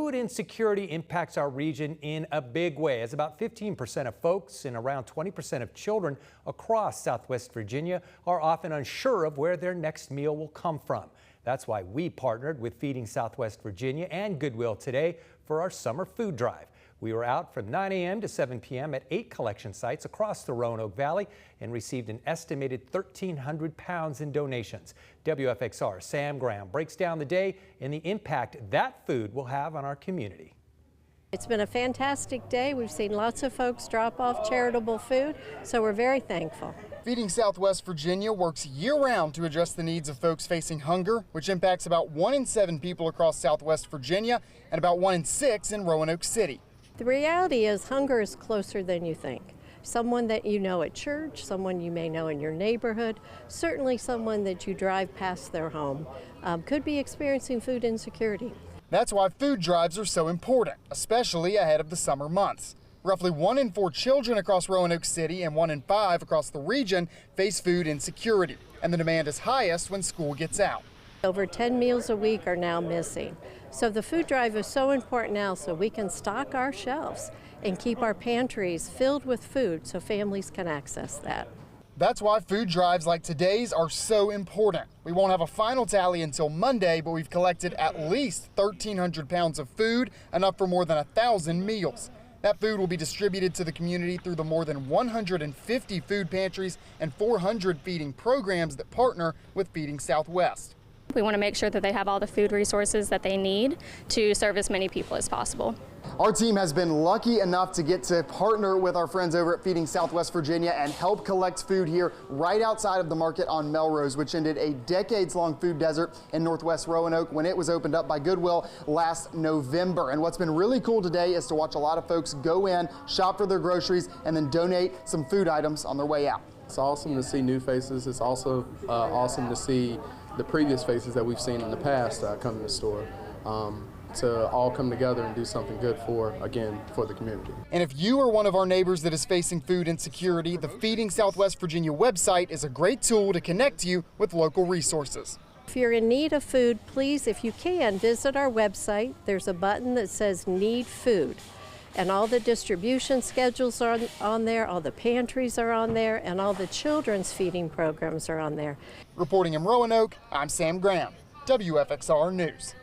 Food insecurity impacts our region in a big way, as about 15% of folks and around 20% of children across Southwest Virginia are often unsure of where their next meal will come from. That's why we partnered with Feeding Southwest Virginia and Goodwill today for our summer food drive. We were out from 9 a.m. to 7 p.m. at 8 collection sites across the Roanoke Valley and received an estimated 1,300 pounds in donations. WFXR Sam Graham breaks down the day and the impact that food will have on our community. It's been a fantastic day. We've seen lots of folks drop off charitable food, so we're very thankful. Feeding Southwest Virginia works year-round to address the needs of folks facing hunger, which impacts about 1 in 7 people across Southwest Virginia and about 1 in 6 in Roanoke City. The reality is hunger is closer than you think. Someone that you know at church, someone you may know in your neighborhood, certainly someone that you drive past their home could be experiencing food insecurity. That's why food drives are so important, especially ahead of the summer months. Roughly 1 in 4 children across Roanoke City and 1 in 5 across the region face food insecurity, and the demand is highest when school gets out. Over 10 meals a week are now missing. So the food drive is so important now so we can stock our shelves and keep our pantries filled with food so families can access that. That's why food drives like today's are so important. We won't have a final tally until Monday, but we've collected at least 1,300 pounds of food, enough for more than 1,000 meals. That food will be distributed to the community through the more than 150 food pantries and 400 feeding programs that partner with Feeding Southwest. We want to make sure that they have all the food resources that they need to serve as many people as possible. Our team has been lucky enough to get to partner with our friends over at Feeding Southwest Virginia and help collect food here right outside of the market on Melrose, which ended a decades-long food desert in Northwest Roanoke when it was opened up by Goodwill last November. And what's been really cool today is to watch a lot of folks go in, shop for their groceries, and then donate some food items on their way out. It's awesome to see new faces. It's also awesome to see the previous faces that we've seen in the past come to the store. To all come together and do something good for the community. And if you are one of our neighbors that is facing food insecurity, the Feeding Southwest Virginia website is a great tool to connect you with local resources. If you're in need of food, please, if you can, visit our website. There's a button that says Need Food. And all the distribution schedules are on there, all the pantries are on there, and all the children's feeding programs are on there. Reporting in Roanoke, I'm Sam Graham, WFXR News.